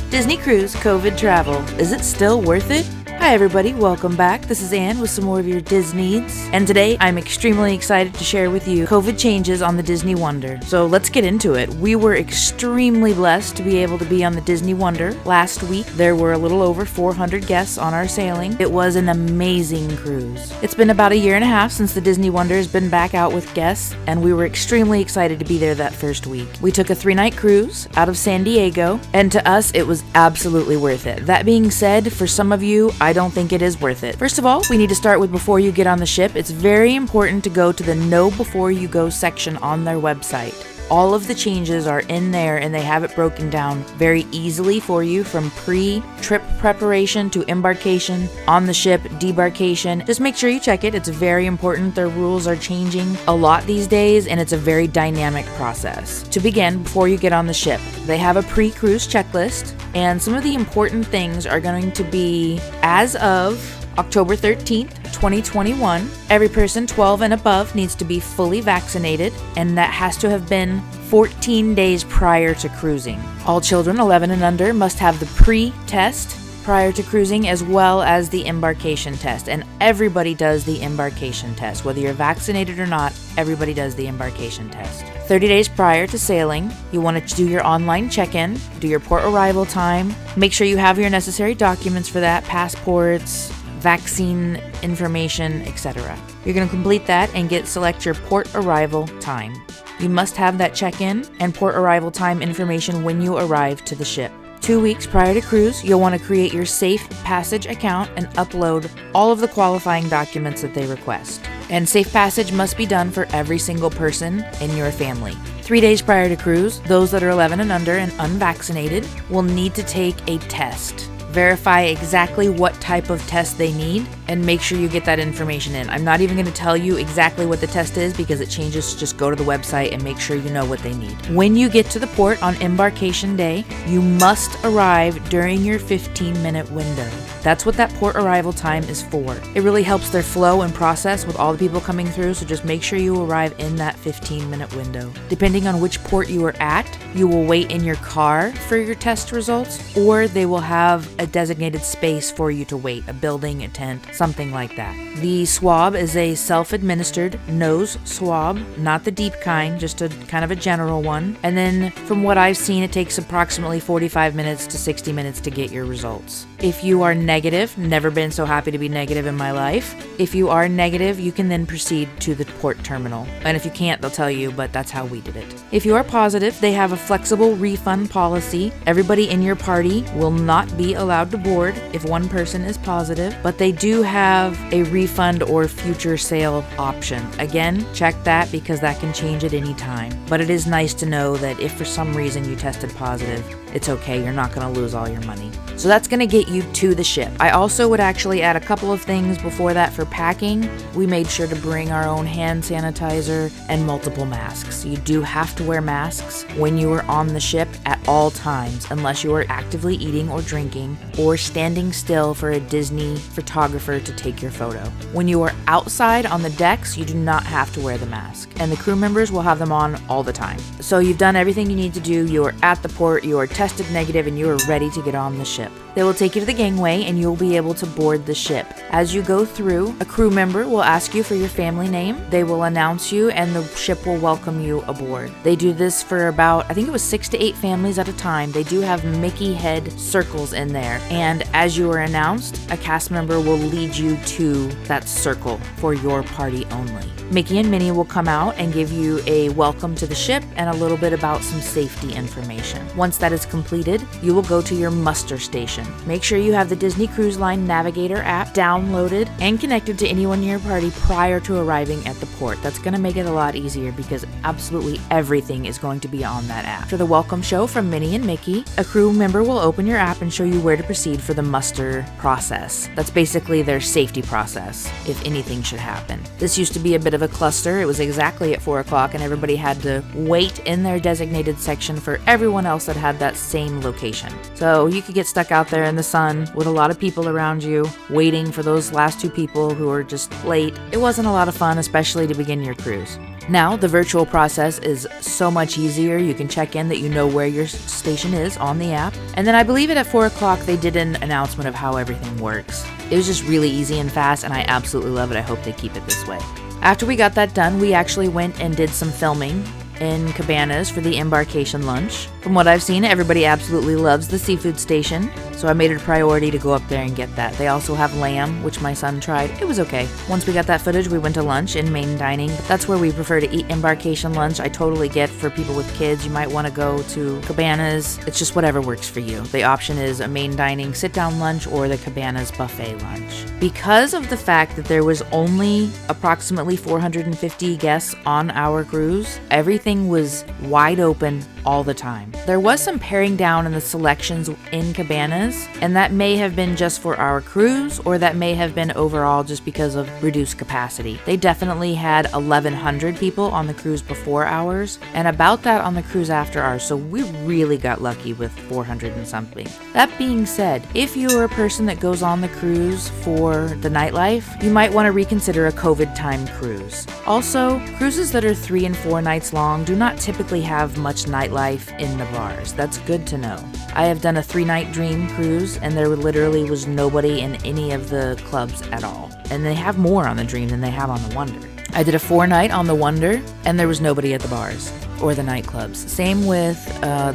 Disney Cruise COVID travel. Is it still worth it? Hi everybody, welcome back. This is Anne with some more of your Disneys. And today I'm extremely excited to share with you COVID changes on the Disney Wonder. So let's get into it. We were extremely blessed to be able to be on the Disney Wonder. Last week there were a little over 400 guests on our sailing. It was an amazing cruise. It's been about a year and a half since the Disney Wonder has been back out with guests, and we were extremely excited to be there that first week. We took a 3-night cruise out of San Diego, and to us it was absolutely worth it. That being said, for some of you, I don't think it is worth it. First of all, we need to start with before you get on the ship. It's very important to go to the Know Before You Go section on their website. All of the changes are in there, and they have it broken down very easily for you, from pre-trip preparation to embarkation, on the ship, debarkation. Just make sure you check it. It's very important. Their rules are changing a lot these days, and it's a very dynamic process. To begin, before you get on the ship, they have a pre-cruise checklist, and some of the important things are going to be, as of October 13th, 2021, every person 12 and above needs to be fully vaccinated, and that has to have been 14 days prior to cruising. All children 11 and under must have the pre-test prior to cruising, as well as the embarkation test. And everybody does the embarkation test. Whether you're vaccinated or not, everybody does the embarkation test. 30 days prior to sailing, you want to do your online check-in, do your port arrival time. Make sure you have your necessary documents for that, passports, vaccine information, etc. You're going to complete that and select your port arrival time. You must have that check-in and port arrival time information when you arrive to the ship. 2 weeks prior to cruise, you'll want to create your Safe Passage account and upload all of the qualifying documents that they request. And Safe Passage must be done for every single person in your family. 3 days prior to cruise, those that are 11 and under and unvaccinated will need to take a test. Verify exactly what type of test they need and make sure you get that information in. I'm not even going to tell you exactly what the test is because it changes. Just go to the website and make sure you know what they need. When you get to the port on embarkation day, you must arrive during your 15-minute window. That's what that port arrival time is for. It really helps their flow and process with all the people coming through, so just make sure you arrive in that 15-minute window. Depending on which port you are at, you will wait in your car for your test results, or they will have a designated space for you to wait, a building, a tent, something like that. The swab is a self-administered nose swab, not the deep kind, just a kind of a general one. And then from what I've seen, it takes approximately 45 minutes to 60 minutes to get your results. If you are negative, never been so happy to be negative in my life. If you are negative, you can then proceed to the port terminal. And if you can't, they'll tell you, but that's how we did it. If you are positive, they have a flexible refund policy. Everybody in your party will not be allowed to board if one person is positive, but they do have a refund or future sale option. Again, check that because that can change at any time. But it is nice to know that if for some reason you tested positive, it's okay, you're not going to lose all your money. So that's going to get you to the ship. I also would actually add a couple of things before that for packing. We made sure to bring our own hand sanitizer and multiple masks. You do have to wear masks when you are on the ship at all times, unless you are actively eating or drinking or standing still for a Disney photographer to take your photo. When you are outside on the decks, you do not have to wear the mask, and the crew members will have them on all the time. So you've done everything you need to do. You are at the port, you are tested negative, and you are ready to get on the ship. They will take you to the gangway and you'll be able to board the ship. As you go through, a crew member will ask you for your family name. They will announce you and the ship will welcome you aboard. They do this for about, I think it was 6 to 8 families at a time. They do have Mickey head circles in there. And as you are announced, a cast member will lead you to that circle for your party only. Mickey and Minnie will come out and give you a welcome to the ship and a little bit about some safety information. Once that is completed, you will go to your muster station. Make sure you have the Disney Cruise Line Navigator app downloaded and connected to anyone in your party prior to arriving at the port. That's going to make it a lot easier because absolutely everything is going to be on that app. After the welcome show from Minnie and Mickey, a crew member will open your app and show you where to proceed for the muster process. That's basically their safety process, if anything should happen. This used to be a bit of a cluster. It was exactly at 4 o'clock and everybody had to wait in their designated section for everyone else that had that same location. So you could get stuck out there in the sun with a lot of people around you waiting for those last 2 people who are just late. It wasn't a lot of fun, especially to begin your cruise. Now, the virtual process is so much easier. You can check in that you know where your station is on the app. And then I believe at 4 o'clock, they did an announcement of how everything works. It was just really easy and fast, and I absolutely love it. I hope they keep it this way. After we got that done, we actually went and did some filming in Cabanas for the embarkation lunch. From what I've seen, everybody absolutely loves the seafood station, so I made it a priority to go up there and get that. They also have lamb, which my son tried. It was okay. Once we got that footage, we went to lunch in main dining. That's where we prefer to eat embarkation lunch. I totally get for people with kids, you might want to go to Cabanas. It's just whatever works for you. The option is a main dining sit-down lunch or the Cabanas buffet lunch. Because of the fact that there was only approximately 450 guests on our cruise, everything was wide open all the time. There was some paring down in the selections in Cabanas, and that may have been just for our cruise, or that may have been overall just because of reduced capacity. They definitely had 1,100 people on the cruise before ours, and about that on the cruise after ours, so we really got lucky with 400 and something. That being said, if you're a person that goes on the cruise for the nightlife, you might want to reconsider a COVID time cruise. Also, cruises that are 3 and 4 nights long do not typically have much nightlife in the bars. That's good to know. I have done a 3-night Dream cruise, and there literally was nobody in any of the clubs at all. And they have more on the Dream than they have on the Wonder. I did a 4-night on the Wonder, and there was nobody at the bars or the nightclubs. Same with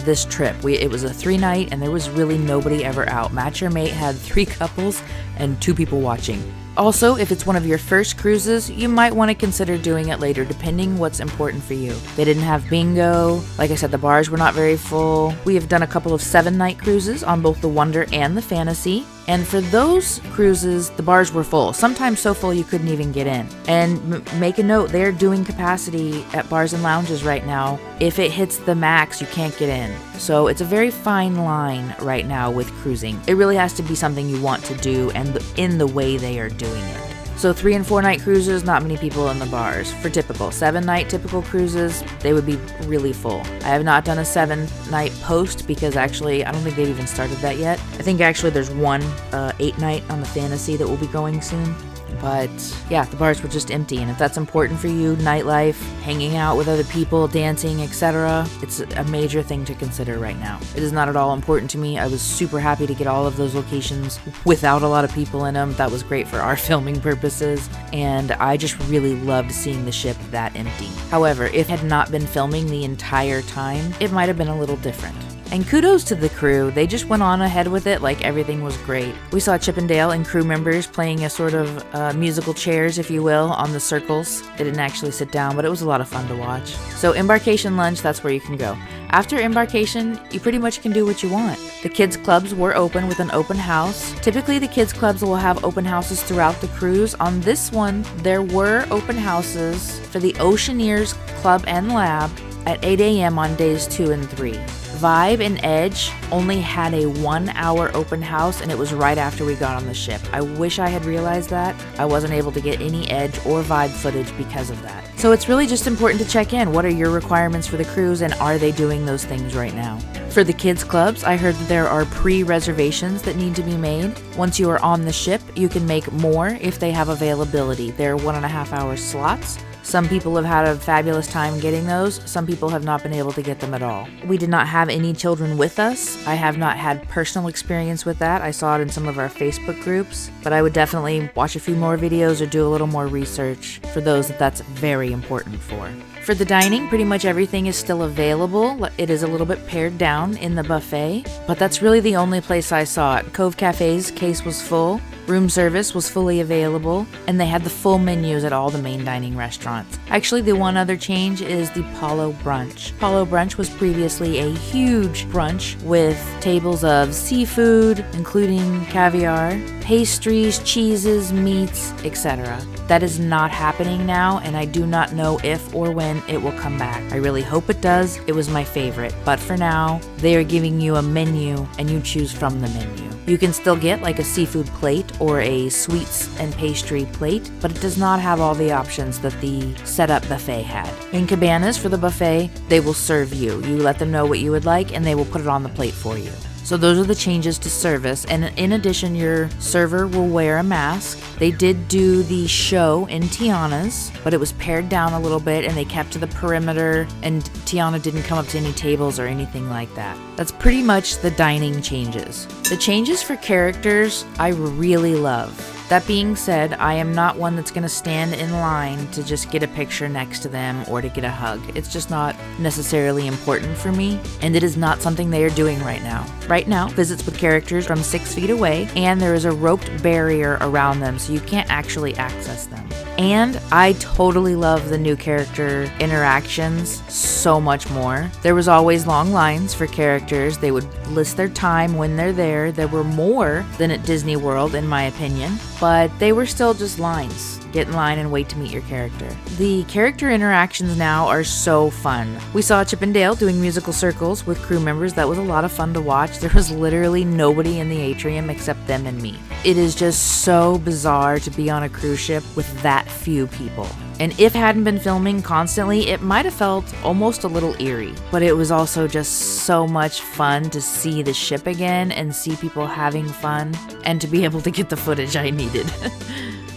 this trip. It was a 3-night, and there was really nobody ever out. Match Your Mate had 3 couples and 2 people watching. Also, if it's one of your first cruises, you might want to consider doing it later, depending what's important for you. They didn't have bingo. Like I said, the bars were not very full. We have done a couple of 7-night cruises on both the Wonder and the Fantasy. And for those cruises, the bars were full, sometimes so full you couldn't even get in. And make a note, they're doing capacity at bars and lounges right now. If it hits the max, you can't get in. So it's a very fine line right now with cruising. It really has to be something you want to do and in the way they are doing it. So 3 and 4 night cruises, not many people in the bars. For typical 7-night typical cruises, they would be really full. I have not done a 7-night post because actually I don't think they've even started that yet. I think actually there's one 8-night on the Fantasy that will be going soon. But yeah, the bars were just empty, and if that's important for you, nightlife, hanging out with other people, dancing, etc., it's a major thing to consider right now. It is not at all important to me. I was super happy to get all of those locations without a lot of people in them. That was great for our filming purposes, and I just really loved seeing the ship that empty. However, if I had not been filming the entire time, it might have been a little different. And kudos to the crew, they just went on ahead with it like everything was great. We saw Chip and Dale and crew members playing a sort of musical chairs, if you will, on the circles. They didn't actually sit down, but it was a lot of fun to watch. So embarkation lunch, that's where you can go. After embarkation, you pretty much can do what you want. The kids clubs were open with an open house. Typically the kids clubs will have open houses throughout the cruise. On this one, there were open houses for the Oceaneers Club and Lab at 8 a.m. on days 2 and 3. Vibe and Edge only had a 1-hour open house, and it was right after we got on the ship. I wish I had realized that. I wasn't able to get any Edge or Vibe footage because of that. So it's really just important to check in. What are your requirements for the cruise, and are they doing those things right now? For the kids clubs, I heard that there are pre-reservations that need to be made. Once you are on the ship, you can make more if they have availability. They're 1.5-hour slots. Some people have had a fabulous time getting those. Some people have not been able to get them at all. We did not have any children with us. I have not had personal experience with that. I saw it in some of our Facebook groups, but I would definitely watch a few more videos or do a little more research for those that that's very important for. For the dining, pretty much everything is still available. It is a little bit pared down in the buffet, but that's really the only place I saw it. Cove Cafe's case was full. Room service was fully available, and they had the full menus at all the main dining restaurants. Actually, the one other change is the Palo Brunch. Palo Brunch was previously a huge brunch with tables of seafood, including caviar, pastries, cheeses, meats, etc. That is not happening now, and I do not know if or when it will come back. I really hope it does. It was my favorite, but for now, they are giving you a menu, and you choose from the menu. You can still get like a seafood plate or a sweets and pastry plate, but it does not have all the options that the setup buffet had. In Cabanas, for the buffet, they will serve you. You let them know what you would like, and they will put it on the plate for you. So those are the changes to service, and in addition, your server will wear a mask. They did do the show in Tiana's, but it was pared down a little bit and they kept to the perimeter, and Tiana didn't come up to any tables or anything like that. That's pretty much the dining changes. The changes for characters I really love. That being said, I am not one that's going to stand in line to just get a picture next to them or to get a hug. It's just not necessarily important for me, and it is not something they are doing right now. Right now, visits with characters from 6 feet away, and there is a roped barrier around them so you can't actually access them. And I totally love the new character interactions so much more. There was always long lines for characters. They would list their time when they're there. There were more than at Disney World, in my opinion, but they were still just lines. Get in line and wait to meet your character. The character interactions now are so fun. We saw Chip and Dale doing musical circles with crew members. That was a lot of fun to watch. There was literally nobody in the atrium except them and me. It is just so bizarre to be on a cruise ship with that few people. And if it hadn't been filming constantly, it might have felt almost a little eerie. But it was also just so much fun to see the ship again and see people having fun and to be able to get the footage I needed.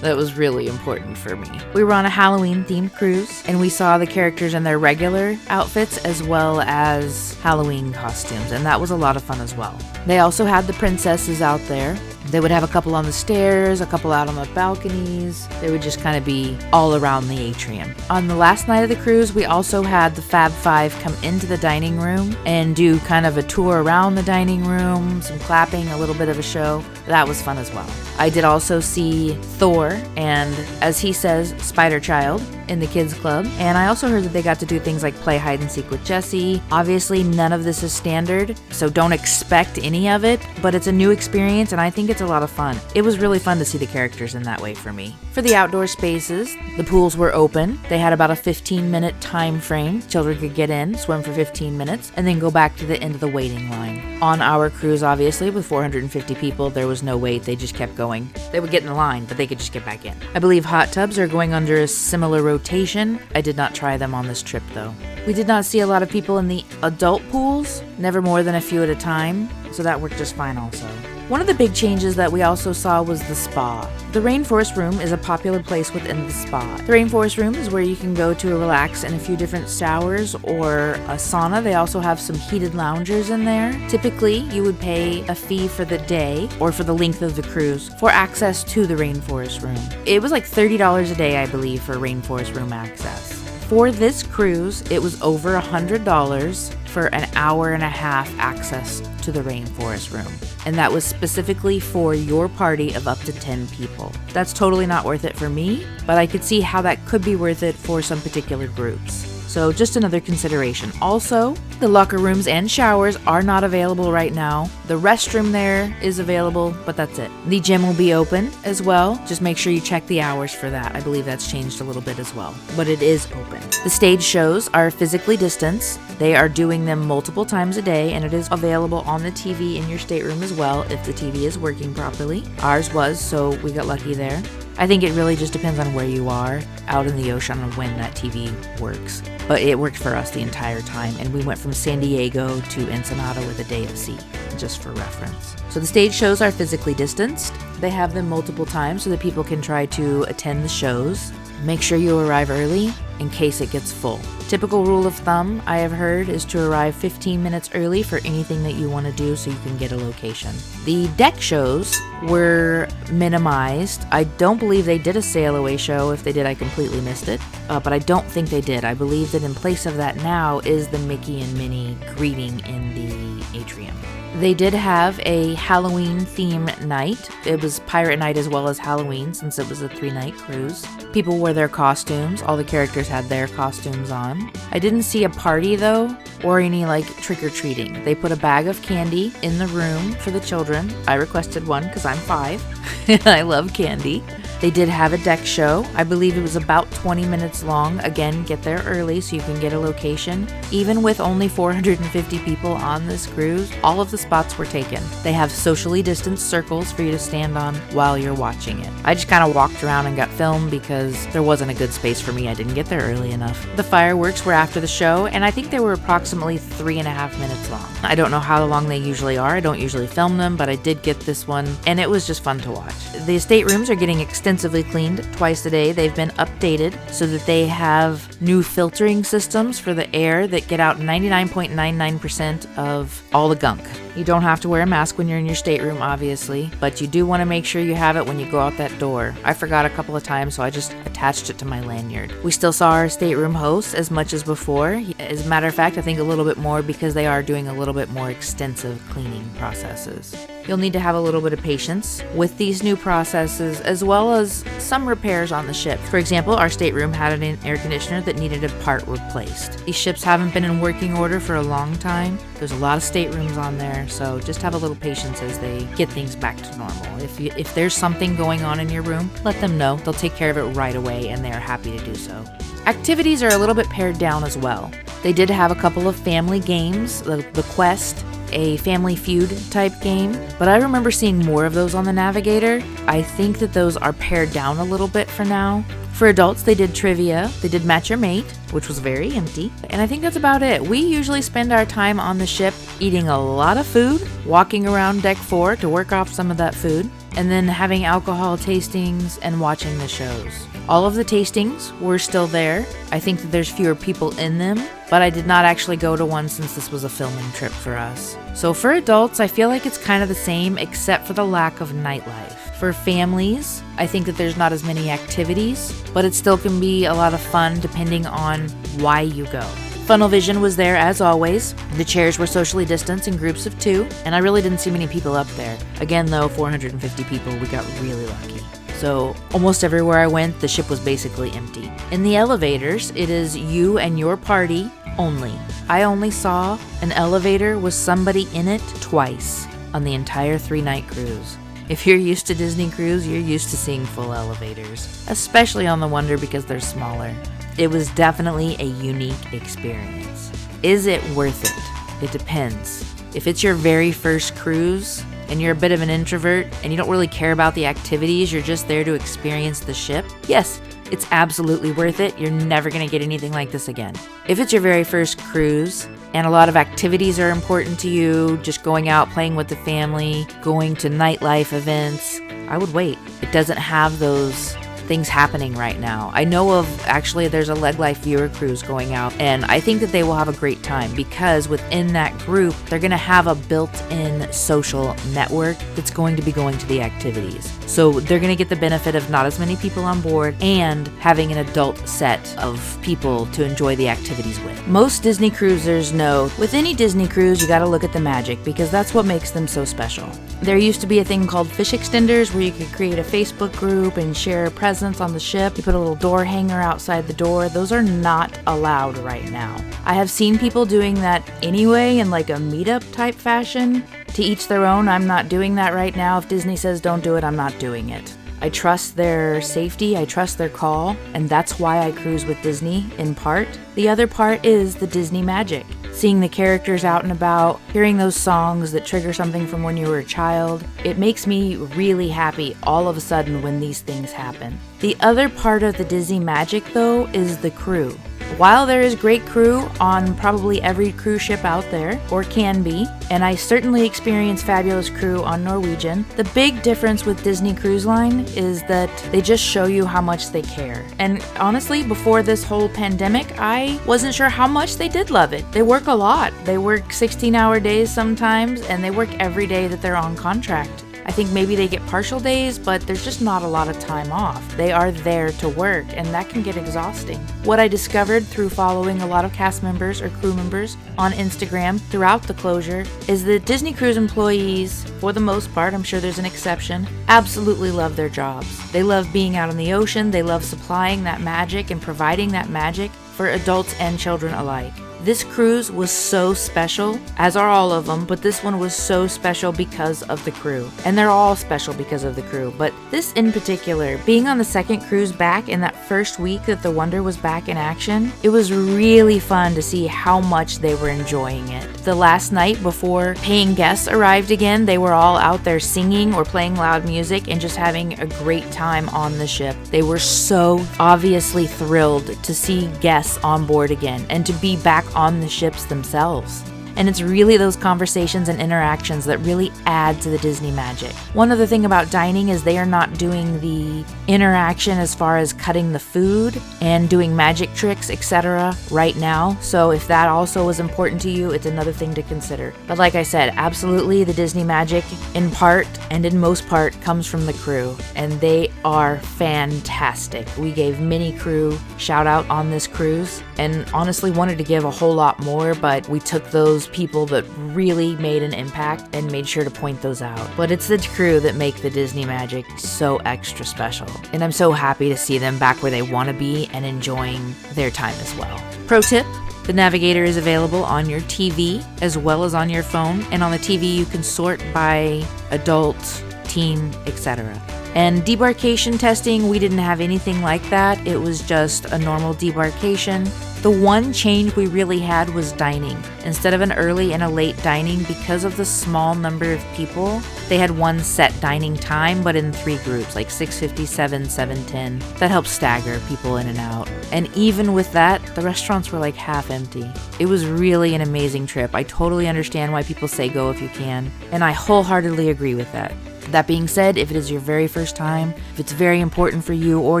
That was really important for me. We were on a Halloween-themed cruise, and we saw the characters in their regular outfits as well as Halloween costumes, and that was a lot of fun as well. They also had the princesses out there. They would have a couple on the stairs, a couple out on the balconies. They would just kind of be all around the atrium. On the last night of the cruise, we also had the Fab Five come into the dining room and do kind of a tour around the dining room, some clapping, a little bit of a show. That was fun as well. I did also see Thor and, as he says, Spider Child in the kids club. And I also heard that they got to do things like play hide and seek with Jessie. Obviously, none of this is standard, so don't expect any of it, but it's a new experience and I think it's a lot of fun. It was really fun to see the characters in that way for me. For the outdoor spaces, the pools were open. They had about a 15-minute time frame. Children could get in, swim for 15 minutes, and then go back to the end of the waiting line. On our cruise, obviously, with 450 people, there was no wait. They just kept going. They would get in the line, but they could just get back in. I believe hot tubs are going under a similar rotation. I did not try them on this trip, though. We did not see a lot of people in the adult pools, never more than a few at a time, so that worked just fine also. One of the big changes that we also saw was the spa. The Rainforest Room is a popular place within the spa. The Rainforest Room is where you can go to relax in a few different showers or a sauna. They also have some heated loungers in there. Typically, you would pay a fee for the day or for the length of the cruise for access to the Rainforest Room. It was like $30 a day, I believe, for Rainforest Room access. For this cruise, it was over $100 for an hour and a half access to the Rainforest Room. And that was specifically for your party of up to 10 people. That's totally not worth it for me, but I could see how that could be worth it for some particular groups. So just another consideration. Also, the locker rooms and showers are not available right now. The restroom there is available, but that's it. The gym will be open as well. Just make sure you check the hours for that. I believe that's changed a little bit as well, but it is open. The stage shows are physically distanced. They are doing them multiple times a day, and it is available on the TV in your stateroom as well if the TV is working properly. Ours was, so we got lucky there. I think it really just depends on where you are out in the ocean on when that TV works. But it worked for us the entire time, and we went from San Diego to Ensenada with a day at sea, just for reference. So the stage shows are physically distanced. They have them multiple times so that people can try to attend the shows. Make sure you arrive early in case it gets full. Typical rule of thumb I have heard is to arrive 15 minutes early for anything that you want to do so you can get a location. The deck shows were minimized. I don't believe they did a sail away show. If they did, I completely missed it. But I don't think they did. I believe that in place of that now is the Mickey and Minnie greeting in the atrium. They did have a Halloween theme night. It was Pirate Night as well as Halloween since it was a 3-night cruise. People wore their costumes. All the characters had their costumes on. I didn't see a party though, or any like trick-or-treating. They put a bag of candy in the room for the children. I requested one because I'm 5 and I love candy. They did have a deck show. I believe it was about 20 minutes long. Again, get there early so you can get a location. Even with only 450 people on this cruise, all of the spots were taken. They have socially distanced circles for you to stand on while you're watching it. I just kind of walked around and got filmed because there wasn't a good space for me. I didn't get there early enough. The fireworks were after the show, and I think they were approximately 3.5 minutes long. I don't know how long they usually are. I don't usually film them, but I did get this one, and it was just fun to watch. The staterooms are getting extensively cleaned twice a day. They've been updated so that they have new filtering systems for the air that get out 99.99% of all the gunk. You don't have to wear a mask when you're in your stateroom, obviously, but you do want to make sure you have it when you go out that door. I forgot a couple of times, so I just attached it to my lanyard. We still saw our stateroom hosts as much as before. As a matter of fact, I think a little bit more because they are doing a little bit more extensive cleaning processes. You'll need to have a little bit of patience with these new processes, as well as some repairs on the ship. For example, our stateroom had an air conditioner that needed a part replaced. These ships haven't been in working order for a long time. There's a lot of staterooms on there, so just have a little patience as they get things back to normal. If there's something going on in your room, let them know. They'll take care of it right away, and they are happy to do so. Activities are a little bit pared down as well. They did have a couple of family games, the Quest, a Family Feud type game, but I remember seeing more of those on the Navigator. I think that those are pared down a little bit for now. For adults, they did trivia, they did Match Your Mate, which was very empty, and I think that's about it. We usually spend our time on the ship eating a lot of food, walking around deck 4 to work off some of that food, and then having alcohol tastings and watching the shows. All of the tastings were still there. I think that there's fewer people in them, but I did not actually go to one since this was a filming trip for us. So for adults, I feel like it's kind of the same except for the lack of nightlife. For families, I think that there's not as many activities, but it still can be a lot of fun depending on why you go. Funnel vision was there as always. The chairs were socially distanced in groups of 2, and I really didn't see many people up there. Again though, 450 people, we got really lucky. So almost everywhere I went, the ship was basically empty. In the elevators, it is you and your party only. I only saw an elevator with somebody in it twice on the entire 3-night cruise. If you're used to Disney Cruise, you're used to seeing full elevators, especially on the Wonder because they're smaller. It was definitely a unique experience. Is it worth it? It depends. If it's your very first cruise and you're a bit of an introvert and you don't really care about the activities, you're just there to experience the ship, yes, it's absolutely worth it. You're never going to get anything like this again. If it's your very first cruise and a lot of activities are important to you, just going out, playing with the family, going to nightlife events, I would wait. It doesn't have those things happening right now. I know of, actually, there's a Leg Life viewer cruise going out, and I think that they will have a great time because within that group, they're going to have a built-in social network that's going to be going to the activities. So they're going to get the benefit of not as many people on board and having an adult set of people to enjoy the activities with. Most Disney cruisers know with any Disney cruise, you got to look at the magic because that's what makes them so special. There used to be a thing called fish extenders where you could create a Facebook group and share presents on the ship. You put a little door hanger outside the door. Those are not allowed right now. I have seen people doing that anyway in like a meetup type fashion. To each their own. I'm not doing that right now. If Disney says don't do it, I'm not doing it. I trust their safety, I trust their call, and that's why I cruise with Disney in part. The other part is the Disney magic. Seeing the characters out and about, hearing those songs that trigger something from when you were a child. It makes me really happy all of a sudden when these things happen. The other part of the Disney magic though is the crew. While there is great crew on probably every cruise ship out there, or can be, and I certainly experience fabulous crew on Norwegian, the big difference with Disney Cruise Line is that they just show you how much they care. And honestly, before this whole pandemic, I wasn't sure how much they did love it. They work a lot. They work 16-hour days sometimes, and they work every day that they're on contract. I think maybe they get partial days, but there's just not a lot of time off. They are there to work, and that can get exhausting. What I discovered through following a lot of cast members or crew members on Instagram throughout the closure is that Disney Cruise employees, for the most part, I'm sure there's an exception, absolutely love their jobs. They love being out on the ocean, they love supplying that magic and providing that magic for adults and children alike. This cruise was so special, as are all of them, but this one was so special because of the crew. And they're all special because of the crew, but this in particular, being on the second cruise back in that first week that the Wonder was back in action, it was really fun to see how much they were enjoying it. The last night before paying guests arrived again, they were all out there singing or playing loud music and just having a great time on the ship. They were so obviously thrilled to see guests on board again and to be back on the ships themselves. And it's really those conversations and interactions that really add to the Disney magic. One other thing about dining is they are not doing the interaction as far as cutting the food and doing magic tricks, etc. right now. So if that also was important to you, it's another thing to consider. But like I said, absolutely the Disney magic in part and in most part comes from the crew, and they are fantastic. We gave mini crew shout out on this cruise and honestly wanted to give a whole lot more, but we took those people that really made an impact and made sure to point those out. But it's the crew that make the Disney magic so extra special, and I'm so happy to see them back where they want to be and enjoying their time as well. Pro tip: the navigator is available on your TV as well as on your phone, and on the TV you can sort by adult, teen, etc. And debarkation testing, we didn't have anything like that. It was just a normal debarkation. The one change we really had was dining. Instead of an early and a late dining, because of the small number of people, they had one set dining time, but in 3 groups, like 6:50, 7, 7:10. That helps stagger people in and out. And even with that, the restaurants were like half empty. It was really an amazing trip. I totally understand why people say go if you can, and I wholeheartedly agree with that. That being said, if it is your very first time, if it's very important for you or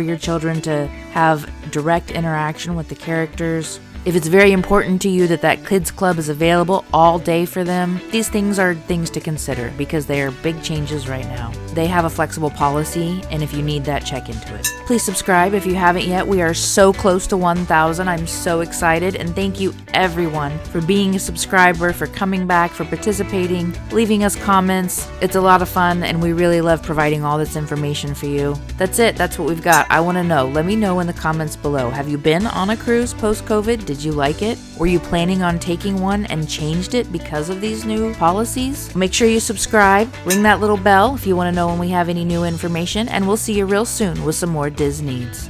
your children to have direct interaction with the characters, if it's very important to you that that kids club is available all day for them, these things are things to consider because they are big changes right now. They have a flexible policy, and if you need that, check into it. Please subscribe if you haven't yet. We are so close to 1,000. I'm so excited, and thank you everyone for being a subscriber, for coming back, for participating, leaving us comments. It's a lot of fun, and we really love providing all this information for you. That's it. That's what we've got. I want to know. Let me know in the comments below. Have you been on a cruise post-COVID? Did you like it? Were you planning on taking one and changed it because of these new policies? Make sure you subscribe, ring that little bell if you want to know when we have any new information, and we'll see you real soon with some more Disneeds.